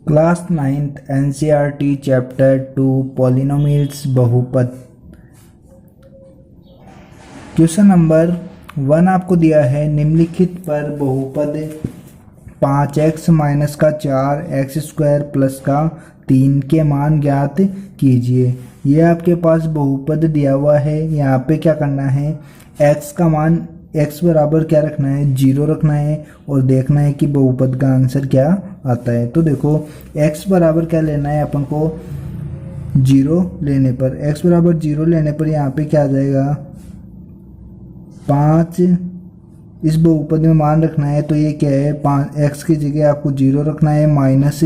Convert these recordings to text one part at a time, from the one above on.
Class 9th NCERT chapter 2 polynomials बहुपद। Question number 1 आपको दिया है निम्नलिखित पर बहुपद 5x माइनस का 4x स्क्वायर प्लस का 3 के मान ज्ञात कीजिए। ये आपके पास बहुपद दिया हुआ है। यहाँ पे क्या करना है, x का मान x बराबर क्या रखना है, 0 रखना है और देखना है कि बहुपद का आंसर क्या आता है। तो देखो x बराबर क्या लेना है अपन को, 0 लेने पर, x बराबर 0 लेने पर यहाँ पे क्या आ जाएगा 5। इस बहुपद में मान रखना है तो ये क्या है, 5x की जगह आपको 0 रखना है, माइनस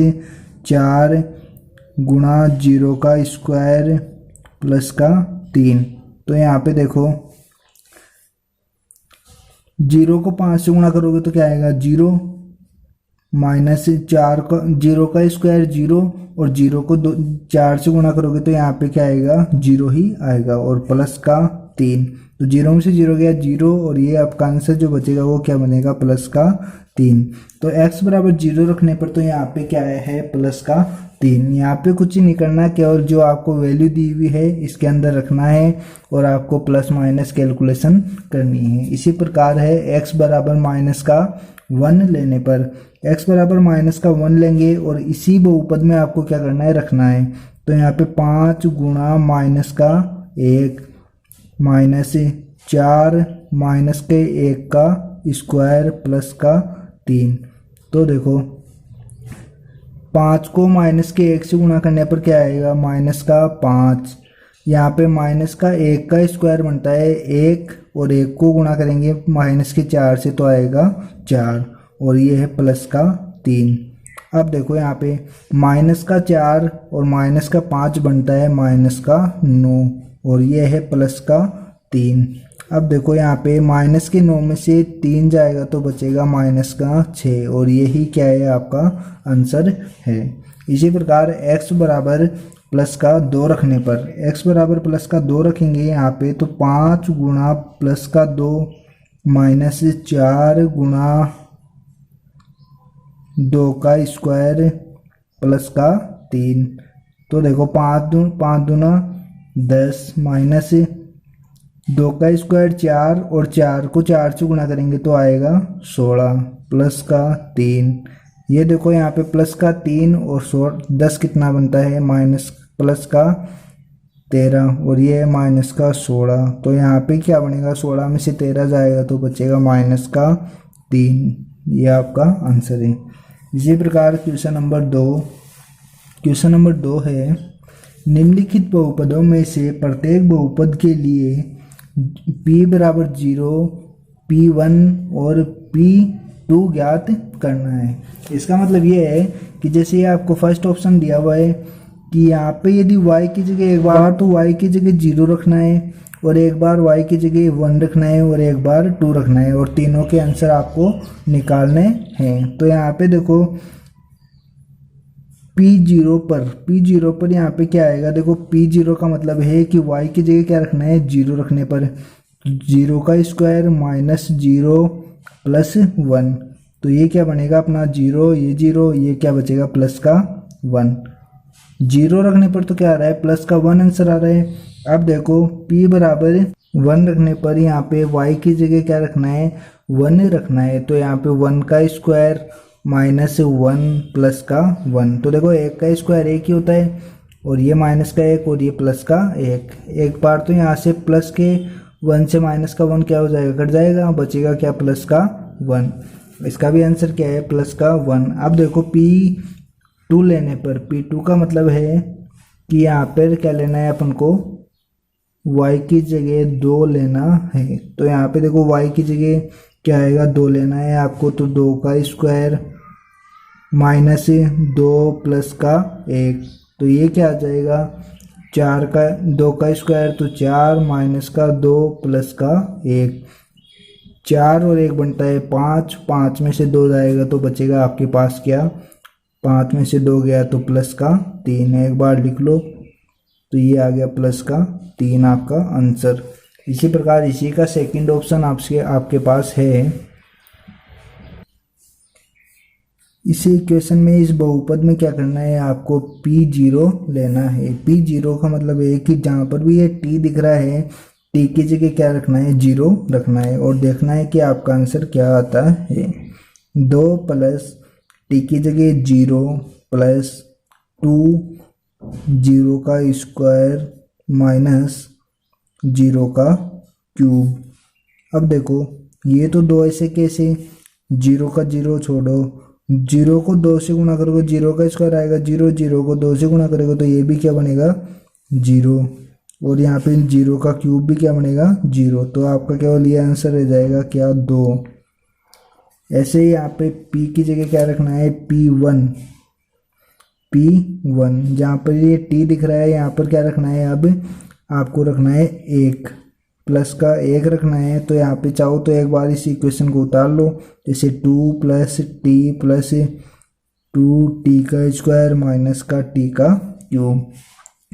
4 गुणा 0 का स्क्वायर प्लस का 3। तो यहाँ पे देखो 0 को 5 से गुणा करोगे तो क्या आएगा 0, माइनस 4 का 0 का स्क्वायर 0 और 0 को 4 से गुणा करोगे तो यहाँ पे क्या आएगा 0 ही आएगा और प्लस का 3। तो 0 में से 0 गया 0 और ये आपका आंसर जो बचेगा वो क्या बनेगा, प्लस का 3। तो x बराबर 0 रखने पर तो यहाँ पे क्या है, प्लस का 3। यहाँ पे कुछ नहीं करना, केवल जो आपको वैल्यू दी हुई है इसके अंदर रखना है और आपको प्लस माइनस कैलकुलेशन करनी है। इसी प्रकार है x बराबर माइनस का 1 लेने पर, x बराबर माइनस का 1 लेंगे और इसी बहुपद में आपको क्या करना है, रखना है। तो यहाँ पे 5 गुणा माइनस का 1 माइनस 4 माइनस के 1 का स्क्वायर प्लस का 3। तो देखो 5 को माइनस के 1 से गुणा करने पर क्या आएगा, माइनस का 5। यहाँ पे माइनस का 1 का स्क्वायर बनता है 1 और 1 को गुणा करेंगे माइनस के 4 से तो आएगा 4 और ये है प्लस का 3। अब देखो यहाँ पे माइनस का 4 और माइनस का 5 बनता है माइनस का 9 और ये है प्लस का 3। अब देखो यहाँ पे माइनस के 9 में से 3 जाएगा तो बचेगा माइनस का 6 और यही क्या है, आपका आंसर है। इसी प्रकार x बराबर प्लस का 2 रखने पर, x बराबर प्लस का 2 रखेंगे यहाँ पे तो 5 गुणा प्लस का 2 माइनस 4 गुणा 2 का स्क्वायर प्लस का 3। तो देखो 5 दूना 10 माइनस 2 का स्क्वायर 4 और 4 को 4 से गुणा करेंगे तो आएगा 16 प्लस का 3। ये देखो यहाँ पे प्लस का 3 और 10 कितना बनता है, माइनस प्लस का 13 और ये माइनस का 16। तो यहाँ पे क्या बनेगा, 16 में से 13 जाएगा तो बचेगा माइनस का 3। ये आपका आंसर है। इसी प्रकार क्वेश्चन नंबर 2 है निम्नलिखित बहुपदों में से प्रत्येक बहुपद के लिए p बराबर 0, p1 और p2 ज्ञात करना है। इसका मतलब ये है कि जैसे ये आपको फर्स्ट ऑप्शन दिया हुआ है कि यहाँ पे यदि y की जगह एक बार तो y की जगह 0 रखना है और एक बार y की जगह 1 रखना है और एक बार 2 रखना है और तीनों के आंसर आपको निकालने हैं। तो यहाँ पे देखो P0 पर यहाँ पे क्या आएगा, देखो P0 का मतलब है कि y की जगह क्या रखना है, 0 रखने पर 0 का स्क्वायर माइनस 0 प्लस 1। तो ये क्या बनेगा अपना 0, ये 0, ये क्या बचेगा प्लस का 1। 0 रखने पर तो क्या आ रहा है, प्लस का 1 आंसर आ रहा है। अब देखो P बराबर 1 रखने पर यहाँ पे y की जगह क्या रखना है, 1 रखना है। तो यहाँ पे 1 का स्क्वायर माइनस 1 प्लस का 1। तो देखो 1 का स्क्वायर 1 ही होता है और ये माइनस का 1 और ये प्लस का 1। एक बार तो यहाँ से प्लस के 1 से माइनस का 1 क्या हो जाएगा, कट जाएगा, बचेगा क्या, प्लस का 1। इसका भी आंसर क्या है, प्लस का 1। अब देखो P2 लेने पर, P2 का मतलब है कि यहाँ पर क्या लेना है अपन को, y की जगह 2 लेना है। तो यहाँ पे देखो y की जगह क्या आएगा, 2 लेना है आपको। तो 2 का स्क्वायर माइनस 2 प्लस का 1। तो ये क्या आ जाएगा, 2 का स्क्वायर तो 4 माइनस का 2 प्लस का 1। 4 और 1 बनता है 5, 5 में से 2 जाएगा तो बचेगा आपके पास क्या, 5 में से 2 गया तो प्लस का 3। एक बार लिख लो तो ये आ गया प्लस का 3 आपका आंसर। इसी प्रकार इसी का सेकंड ऑप्शन आपके पास है। इसी इक्वेशन में इस बहुपद में क्या करना है, आपको P0 लेना है। P0 का मतलब है कि जहाँ पर भी ये T दिख रहा है, T की जगह क्या रखना है, 0 रखना है और देखना है कि आपका आंसर क्या आता है। 2 प्लस T की जगह 0 प्लस 2 0 का स्क्वायर माइनस 0 का क्यूब। अब देखो ये तो दो ऐसे कैसे, 0 का 0 छोड़ो, 0 को 2 से गुणा करोगे 0 का स्क्वायर आएगा 0, 0 को 2 से गुणा करोगे तो ये भी क्या बनेगा 0, और यहाँ पे 0 का क्यूब भी क्या बनेगा 0। तो आपका केवल ये आंसर रह जाएगा क्या 2। ऐसे ही यहाँ पे P की जगह क्या रखना है, P1 जहाँ पर ये T दिख रहा है यहाँ पर क्या रखना है, अब आपको रखना है 1 प्लस का 1 रखना है। तो यहाँ पे चाहो तो एक बार इस इक्वेशन को उतार लो, जैसे 2 प्लस टी प्लस 2t का स्क्वायर माइनस का t का क्यूब।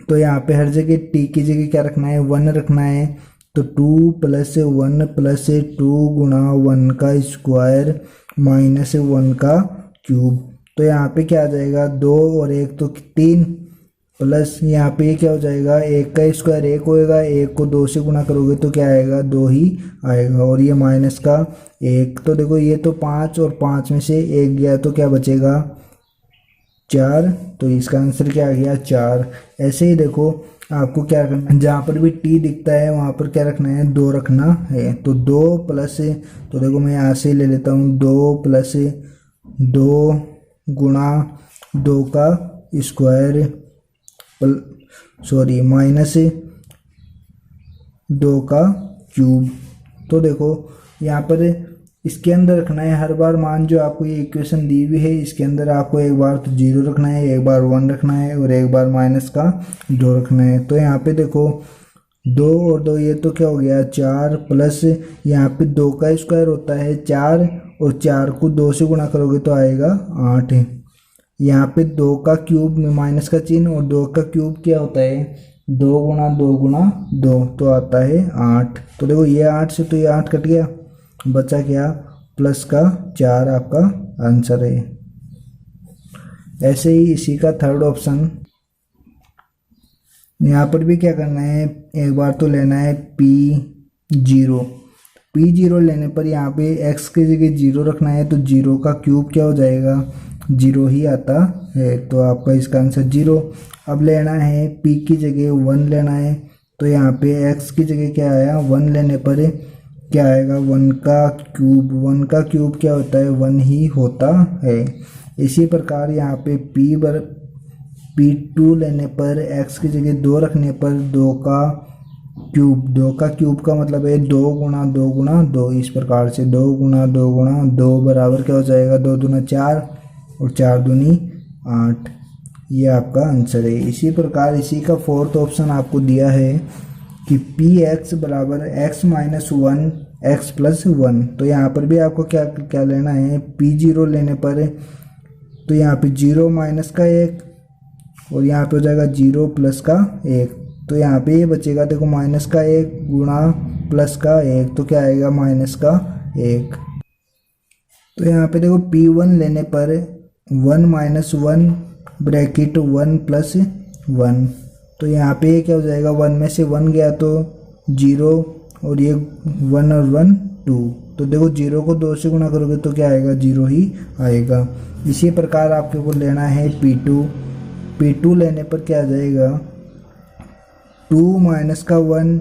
तो यहाँ पे हर जगह t की जगह क्या रखना है, 1 रखना है। तो 2 प्लस 1 प्लस 2 गुणा 1 का स्क्वायर माइनस 1 का क्यूब। तो यहाँ पे क्या आ जाएगा 2 और 1 तो 3 प्लस यहाँ पे क्या हो जाएगा, 1 का स्क्वायर 1 होएगा, 1 को 2 से गुणा करोगे तो क्या आएगा 2 ही आएगा, और ये माइनस का 1। तो देखो ये तो 5 और 5 में से 1 गया तो क्या बचेगा 4। तो इसका आंसर क्या आ गया 4। ऐसे ही देखो आपको क्या करना है, जहाँ पर भी t दिखता है वहाँ पर क्या रखना है 2 रखना है। तो 2 प्लस, तो देखो मैं यहाँ से ले लेता हूँ 2 प्लस 2 गुणा 2 का स्क्वायर माइनस 2 का क्यूब। तो देखो यहाँ पर इसके अंदर रखना है हर बार मान, जो आपको ये इक्वेशन दी हुई है इसके अंदर आपको एक बार तो 0 रखना है, एक बार 1 रखना है और एक बार माइनस का 2 रखना है। तो यहाँ पे देखो 2 और 2 ये तो क्या हो गया 4 प्लस यहाँ पे 2 का स्क्वायर होता है 4 और 4 को 2 से गुणा करोगे तो आएगा 8। यहाँ पे 2 का क्यूब में माइनस का चिन्ह, और 2 का क्यूब क्या होता है 2 गुणा 2 गुणा 2 तो आता है 8। तो देखो ये 8 से तो ये 8 कट गया, बचा क्या प्लस का 4 आपका आंसर है। ऐसे ही इसी का थर्ड ऑप्शन, यहाँ पर भी क्या करना है, एक बार तो लेना है P0 लेने पर यहाँ पे x की जगह 0 रखना है। तो 0 का क्यूब क्या हो जाएगा 0 ही आता है, तो आपका इसका आंसर 0। अब लेना है P की जगह 1 लेना है। तो यहाँ पे x की जगह क्या आया 1 लेने पर क्या आएगा 1 का क्यूब। 1 का क्यूब क्या होता है 1 ही होता है। इसी प्रकार यहाँ पे P2 लेने पर x की जगह 2 रखने पर 2 का क्यूब। 2 का क्यूब का मतलब है 2 गुणा 2 गुणा 2, इस प्रकार से 2 गुणा 2 गुणा 2 बराबर क्या हो जाएगा 2 दूना 4 और 4 दूनी 8। ये आपका आंसर है। इसी प्रकार इसी का फोर्थ ऑप्शन आपको दिया है कि Px बराबर x माइनस 1 x प्लस 1। तो यहाँ पर भी आपको क्या लेना है, P0 लेने पर तो यहाँ पे 0 माइनस का 1 और यहाँ पे हो जाएगा 0 प्लस का 1। तो यहाँ पे ये बचेगा देखो माइनस का 1 गुणा प्लस का 1 तो क्या आएगा माइनस का 1। तो यहाँ पे देखो P1 लेने पर 1 माइनस 1 ब्रैकेट 1 प्लस 1। तो यहाँ पे क्या हो जाएगा 1 में से 1 गया तो 0 और ये 1 और 1 2। तो देखो 0 को 2 से गुणा करोगे तो क्या आएगा 0 ही आएगा। इसी प्रकार आपके को लेना है P2 लेने पर क्या आ जाएगा 2 माइनस का 1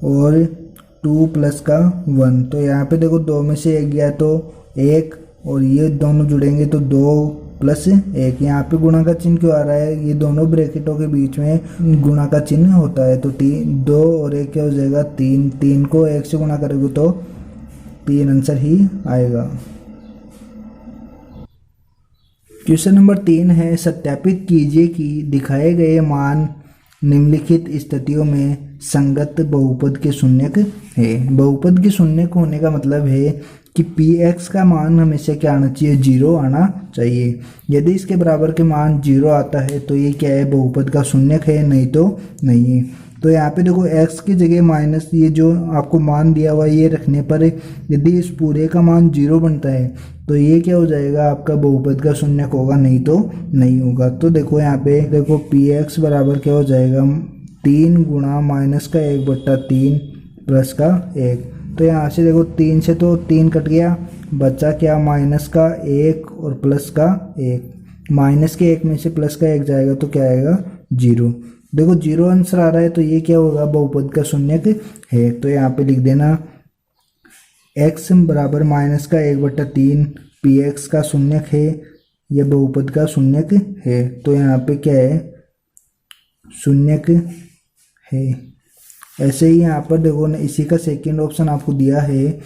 और 2 प्लस का 1। तो यहाँ पे देखो 2 में से 1 गया तो 1 और ये दोनों जुड़ेंगे तो 2 प्लस 1। यहाँ पे गुणा का चिन्ह क्यों आ रहा है, ये दोनों ब्रैकेटों के बीच में गुणा का चिन्ह होता है। तो 2 और 1 क्या हो जाएगा 3। 3 को 1 से गुणा करोगे तो 3 आंसर ही आएगा। क्वेश्चन नंबर 3 है, सत्यापित कीजिए कि दिखाए गए मान निम्नलिखित स्थितियों में संगत बहुपद के शून्यक है। बहुपद के शून्यक होने का मतलब है कि Px का मान हमेशा क्या आना चाहिए 0 आना चाहिए। यदि इसके बराबर के मान 0 आता है तो ये क्या है बहुपद का शून्यक है, नहीं तो नहीं है। तो यहाँ पे देखो x की जगह माइनस ये जो आपको मान दिया हुआ ये रखने पर यदि इस पूरे का मान 0 बनता है तो ये क्या हो जाएगा, आपका बहुपद का शून्यक होगा, नहीं तो नहीं होगा। तो देखो यहाँ पे देखो पी एक्स बराबर क्या हो जाएगा, 3 गुणा माइनस का 1/3 प्लस का 1। तो यहाँ से देखो 3 से तो 3 कट गया, बचा क्या, माइनस का 1 और प्लस का 1। माइनस के 1 में से प्लस का 1 जाएगा तो क्या आएगा, 0। देखो 0 आंसर आ रहा है तो ये क्या होगा, बहुपद का शून्यक है। तो यहाँ पे लिख देना x बराबर माइनस का 1/3 पी एक्स का शून्यक है, यह बहुपद का शून्यक है। तो यहाँ पे क्या है, शून्यक है। ऐसे ही यहाँ पर देखो ना, इसी का सेकेंड ऑप्शन आपको दिया है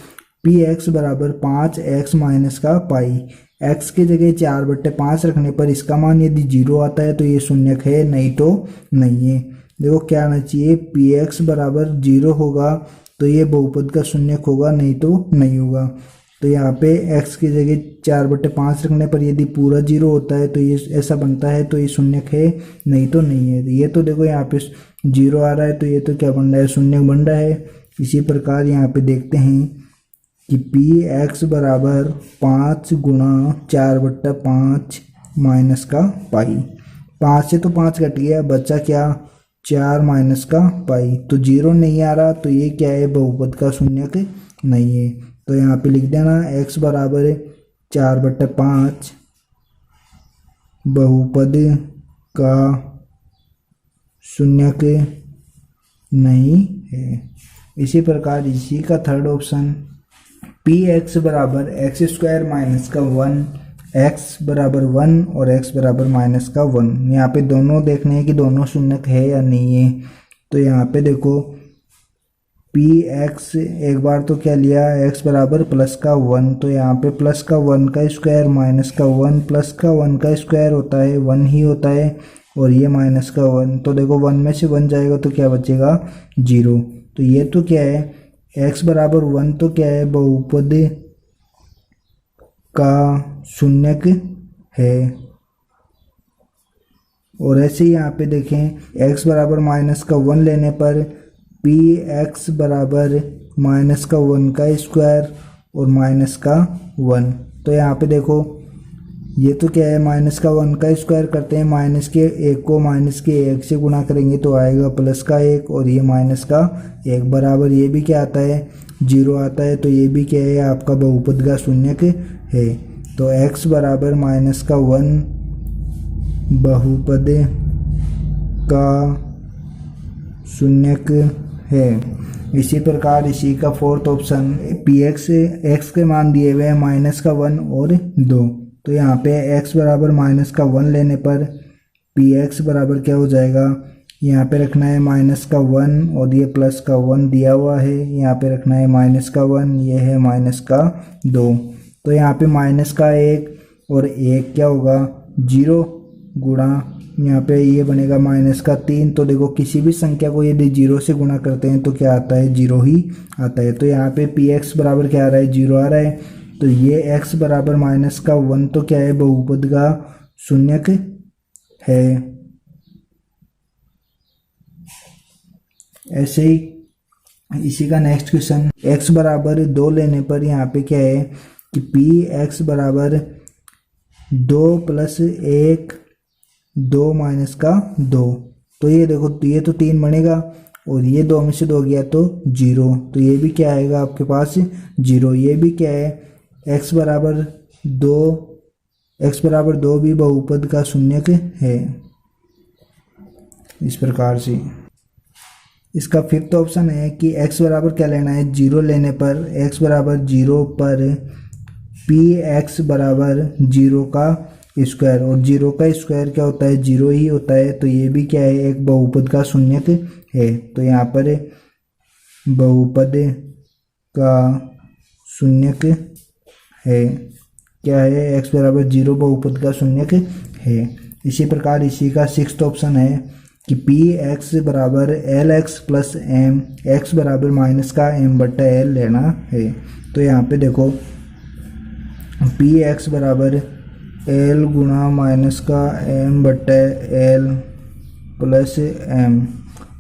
पी एक्स बराबर 5x माइनस का पाई। x की जगह 4/5 रखने पर इसका मान यदि 0 आता है तो ये शून्यक है, नहीं तो नहीं है। देखो क्या आना चाहिए, पी एक्स बराबर 0 होगा तो ये बहुपद का शून्यक होगा, नहीं तो नहीं होगा। तो यहाँ पे x की जगह 4/5 रखने पर यदि पूरा 0 होता है तो ये ऐसा बनता है, तो ये शून्यक है, नहीं तो नहीं है। ये तो देखो यहाँ पे 0 आ रहा है तो ये तो क्या बन रहा है, शून्यक बन रहा है। इसी प्रकार यहाँ पे देखते हैं कि पी एक्स बराबर 5 गुणा 4/5 माइनस का पाई। 5 से तो 5 घट गया, बचा क्या, 4 माइनस का पाई। तो 0 नहीं आ रहा तो ये क्या है, बहुपद का शून्यक नहीं है। तो यहाँ पे लिख देना x बराबर 4/5 बहुपद का शून्यक नहीं है। इसी प्रकार इसी का थर्ड ऑप्शन पी एक्स बराबर x² माइनस का 1, x बराबर 1 और x बराबर माइनस का 1। यहाँ पे दोनों देखने हैं कि दोनों शून्यक है या नहीं है। तो यहाँ पे देखो पी एक्स एक बार तो क्या लिया, x बराबर प्लस का 1, तो यहाँ पे प्लस का 1 का स्क्वायर माइनस का 1 प्लस का 1 का स्क्वायर होता है 1 ही होता है, और ये माइनस का 1। तो देखो 1 में से 1 जाएगा तो क्या बचेगा, 0। तो ये तो क्या है, x बराबर 1 तो क्या है, बहुपद का शून्यक है। और ऐसे ही यहाँ पे देखें x बराबर माइनस का 1 लेने पर पी एक्स बराबर माइनस का 1 का स्क्वायर और माइनस का 1। तो यहाँ पे देखो ये तो क्या है, माइनस का 1 का स्क्वायर करते हैं, माइनस के 1 को माइनस के 1 से गुणा करेंगे तो आएगा प्लस का 1, और ये माइनस का 1 बराबर ये भी क्या आता है, 0 आता है। तो ये भी क्या है, आपका बहुपद का शून्यक है। तो x बराबर माइनस का 1 बहुपद का शून्यक है। इसी प्रकार इसी का फोर्थ ऑप्शन पी एक्स के मान दिए हुए हैं माइनस का 1 और 2। तो यहाँ पे x बराबर माइनस का 1 लेने पर पी एक्स बराबर क्या हो जाएगा, यहाँ पे रखना है माइनस का 1 और ये प्लस का 1 दिया हुआ है, यहाँ पे रखना है माइनस का 1, ये है माइनस का 2। तो यहाँ पे माइनस का 1 और 1 क्या होगा, 0 गुणा यहाँ पे ये बनेगा माइनस का 3। तो देखो किसी भी संख्या को यदि 0 से गुणा करते हैं तो क्या आता है, 0 ही आता है। तो यहाँ पे पी एक्स बराबर क्या आ रहा है, 0 आ रहा है। तो ये x बराबर माइनस का 1 तो क्या है, बहुपद का शून्यक है। ऐसे ही इसी का नेक्स्ट क्वेश्चन x बराबर 2 लेने पर यहाँ पे क्या है कि पी एक्स बराबर 2 + 1 2 माइनस का 2। तो ये देखो ये तो 3 बनेगा और ये 2 में से 2 गया तो 0। तो ये भी क्या आएगा आपके पास, 0। ये भी क्या है, x बराबर 2 भी बहुपद का शून्यक है। इस प्रकार से इसका फिफ्थ ऑप्शन है कि x बराबर क्या लेना है, 0 लेने पर x बराबर 0 पर पी एक्स बराबर 0 का स्क्वायर, और 0 का स्क्वायर क्या होता है, 0 ही होता है। तो ये भी क्या है, एक बहुपद का शून्यक है। तो यहाँ पर बहुपद का शून्यक है, क्या है, x बराबर 0 बहुपद का शून्यक है। इसी प्रकार इसी का सिक्स्थ ऑप्शन है कि पी एक्स बराबर L X plus M, X बराबर माइनस का m/l लेना है। तो यहाँ पे देखो पी एक्स बराबर l गुणा माइनस का m/l प्लस m।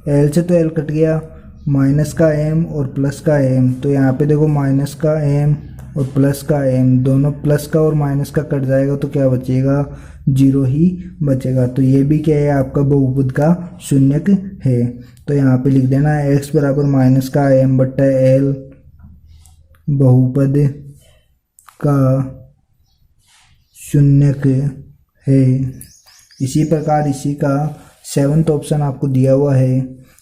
एल से तो एल कट गया, माइनस का एम और प्लस का एम, तो यहाँ पे देखो माइनस का एम और प्लस का एम, दोनों प्लस का और माइनस का कट जाएगा तो क्या बचेगा, 0 ही बचेगा। तो ये भी क्या है, आपका बहुपद का शून्यक है। तो यहाँ पे लिख देना x बराबर माइनस का एम बट्टा एल बहुपद का शून्यक है। इसी प्रकार इसी का 7th ऑप्शन आपको दिया हुआ है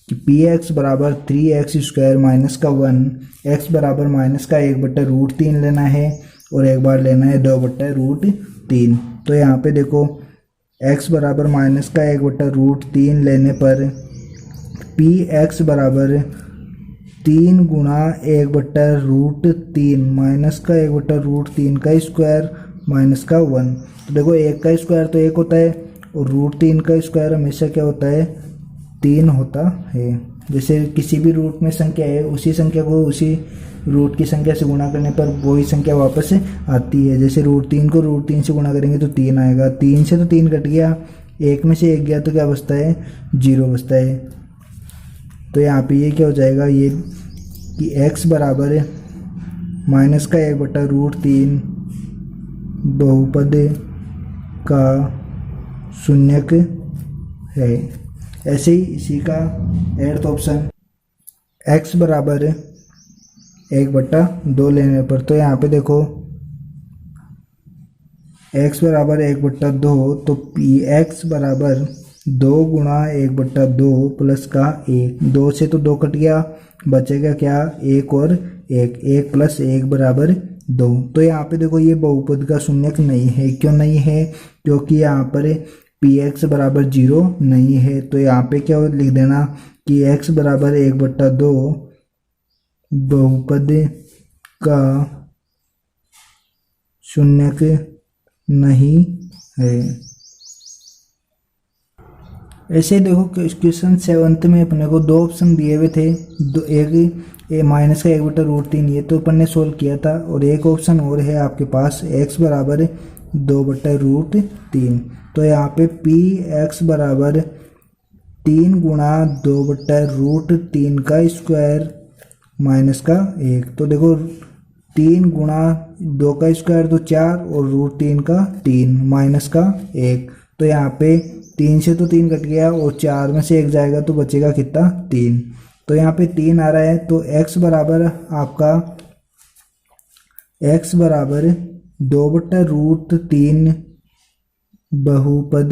कि पी एक्स बराबर 3x स्क्वायर माइनस का 1, x बराबर माइनस का 1/√3 लेना है और एक बार लेना है 2/√3। तो यहाँ पे देखो x बराबर माइनस का 1/√3 लेने पर पी एक्स बराबर 3 गुणा 1/√3 माइनस का 1/√3 का स्क्वायर माइनस का 1। तो देखो 1 का स्क्वायर तो 1 होता है और √3 का स्क्वायर हमेशा क्या होता है, 3 होता है। जैसे किसी भी रूट में संख्या है, उसी संख्या को उसी रूट की संख्या से गुणा करने पर वही संख्या वापस आती है। जैसे √3 को √3 से गुणा करेंगे तो 3 आएगा, 3 से तो 3 कट गया, 1 में से 1 गया तो क्या बचता है, 0 बचता है। तो यहाँ पे ये क्या हो जाएगा, ये कि x बराबर माइनस का 1/√3 बहुपद का शून्यक है। ऐसे ही इसी का 8th ऑप्शन x बराबर 1/2 लेने पर, तो यहाँ पे देखो x बराबर 1/2 तो पी एक्स बराबर 2 गुणा 1/2 प्लस का 1, 2 से तो 2 कट गया, बचेगा क्या, 1 और 1, 1 + 1 बराबर 2। तो यहाँ पे देखो ये बहुपद का शून्यक नहीं है। क्यों नहीं है, क्योंकि यहाँ पर पी एक्स बराबर 0 नहीं है। तो यहाँ पे क्या लिख देना कि x बराबर 1/2 बहुपद का शून्यक नहीं है। ऐसे देखो क्वेश्चन 7th में अपने को 2 ऑप्शन दिए हुए थे, एक माइनस का 1/√3 ये तो अपन ने सोल्व किया था, और एक ऑप्शन और है आपके पास x बराबर 2/√3। तो यहाँ पे पी एक्स बराबर 3 गुणा 2/√3 का स्क्वायर माइनस का 1। तो देखो 3 गुणा 2 का स्क्वायर तो 4 और √3 का 3 माइनस का 1। तो यहाँ पे 3 से तो 3 कट गया और 4 में से 1 जाएगा तो बचेगा कितना, 3। तो यहाँ पे 3 आ रहा है। तो x बराबर आपका x बराबर 2/√3 बहुपद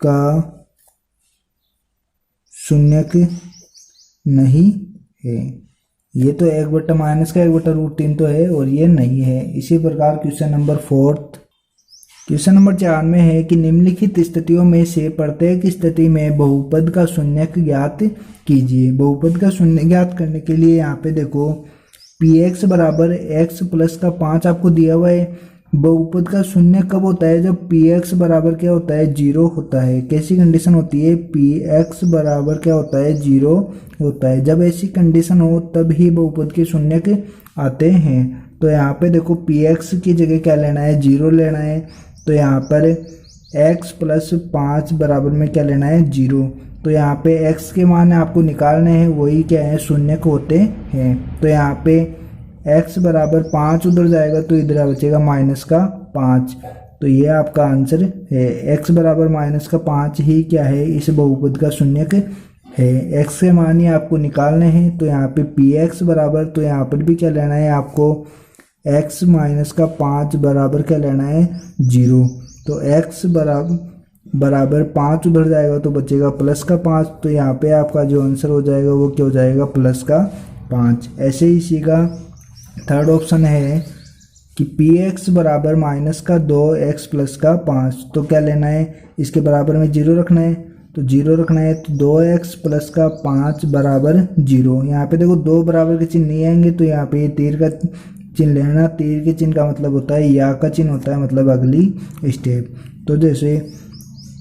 का शून्यक नहीं है। ये तो 1 माइनस का 1/√3 तो है और ये नहीं है। इसी प्रकार क्वेश्चन नंबर 4 क्वेश्चन नंबर 4 में है कि निम्नलिखित स्थितियों में से प्रत्येक स्थिति में बहुपद का शून्यक ज्ञात कीजिए। बहुपद का शून्य ज्ञात करने के लिए यहाँ पे देखो पी एक्स बराबर x प्लस का 5 आपको दिया हुआ है। बहुपद का शून्य कब होता है, जब पी एक्स बराबर क्या होता है, 0 होता है। कैसी कंडीशन होती है, पी एक्स बराबर क्या होता है, 0 होता है। जब ऐसी कंडीशन हो तब ही बहुपद के शून्यक आते हैं। तो यहाँ पे देखो पी एक्स की जगह क्या लेना है, 0 लेना है। तो यहाँ पर x प्लस 5 बराबर में क्या लेना है, 0। तो यहाँ पे x के मान आपको निकालने हैं, वही क्या है, शून्यक होते हैं। तो यहाँ पे x बराबर 5 उधर जाएगा तो इधर बचेगा माइनस का 5। तो ये आपका आंसर है। x बराबर माइनस का 5 ही क्या है, इस बहुपद का शून्यक है। x के मान ही आपको निकालने हैं। तो यहाँ पे पी एक्स बराबर, तो यहाँ पर भी क्या लेना है आपको, x माइनस का 5 बराबर क्या लेना है, 0। तो x बराबर 5 उधर जाएगा तो बचेगा प्लस का 5। तो यहाँ पे आपका जो आंसर हो जाएगा वो क्या हो जाएगा, प्लस का 5। ऐसे ही इसी का 3rd ऑप्शन है कि पी एक्स बराबर माइनस का 2x प्लस का 5। तो क्या लेना है, इसके बराबर में 0 रखना है। तो 0 रखना है तो 2x प्लस का 5 बराबर 0। यहाँ पे देखो 2 बराबर के चिन्ह नहीं आएंगे, तो यहाँ पे तीर का चिन्ह लेना। तीर के चिन्ह का मतलब होता है या का चिन्ह होता है, मतलब अगली स्टेप। तो जैसे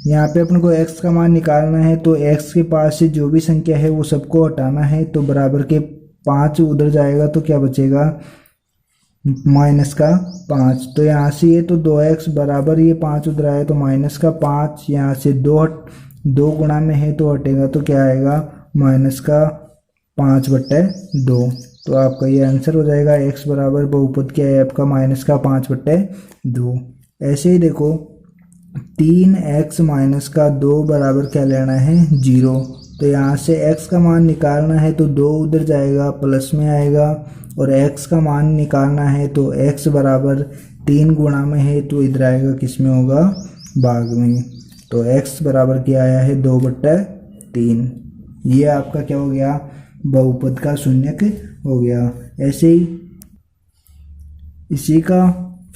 यहाँ पे अपन को x का मान निकालना है, तो x के पास से जो भी संख्या है वो सबको हटाना है। तो बराबर के 5 उधर जाएगा तो क्या बचेगा, माइनस का 5। तो यहाँ से ये तो 2x बराबर ये 5 उधर आया तो माइनस का 5, यहाँ से 2 2 गुणा में है तो हटेगा तो क्या आएगा, माइनस का 5/2। तो आपका ये आंसर हो जाएगा। x बराबर बहुपद क्या है आपका, माइनस का 5/2। ऐसे ही देखो 3x माइनस का 2 बराबर क्या लेना है, 0। तो यहाँ से x का मान निकालना है तो 2 उधर जाएगा, प्लस में आएगा, और x का मान निकालना है तो x बराबर 3 गुणा में है तो इधर आएगा, किस में होगा, भाग में। तो x बराबर क्या आया है, 2/3। ये आपका क्या हो गया, बहुपद का शून्यक हो गया। ऐसे ही इसी का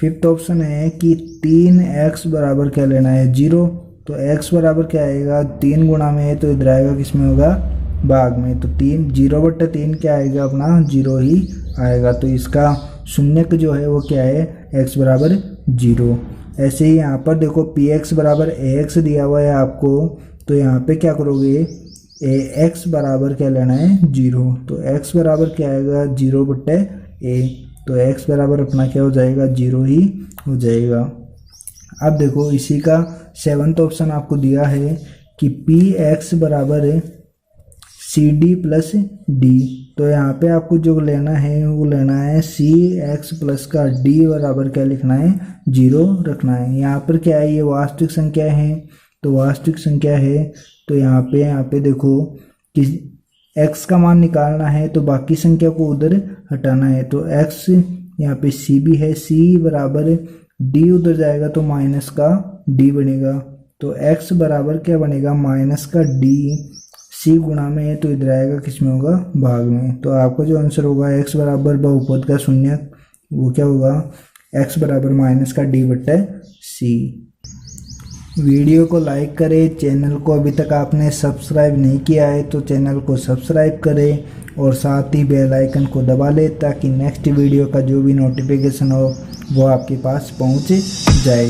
5th ऑप्शन है कि 3x बराबर क्या लेना है, 0। तो x बराबर क्या आएगा, 3 गुणा में है तो इधर आएगा, किस में होगा, भाग में। तो 0/3 क्या आएगा अपना, 0 ही आएगा। तो इसका शून्यक जो है वो क्या है, x बराबर 0। ऐसे ही यहाँ पर देखो px बराबर ax दिया हुआ है आपको, तो यहाँ पे क्या करोगे, ax बराबर क्या लेना है, 0। तो x बराबर क्या आएगा, 0/a। तो x बराबर अपना क्या हो जाएगा, 0 ही हो जाएगा। अब देखो इसी का 7th ऑप्शन आपको दिया है कि px बराबर cd प्लस d। तो यहाँ पे आपको जो लेना है वो लेना है cx प्लस का d बराबर क्या लिखना है, 0 रखना है। यहाँ पर क्या है, ये वास्तविक संख्या है, तो वास्तविक संख्या है तो यहाँ पे देखो कि x का मान निकालना है तो बाकी संख्या को उधर हटाना है। तो x यहाँ पे c भी है, c बराबर d उधर जाएगा तो माइनस का d बनेगा। तो x बराबर क्या बनेगा, माइनस का d, c गुणा में है तो इधर आएगा, किस में होगा, भाग में। तो आपका जो आंसर होगा x बराबर बहुपद का शून्यक वो क्या होगा, x बराबर माइनस का d/c। वीडियो को लाइक करें, चैनल को अभी तक आपने सब्सक्राइब नहीं किया है तो चैनल को सब्सक्राइब करें और साथ ही बेल आइकन को दबा लें ताकि नेक्स्ट वीडियो का जो भी नोटिफिकेशन हो वो आपके पास पहुंच जाए।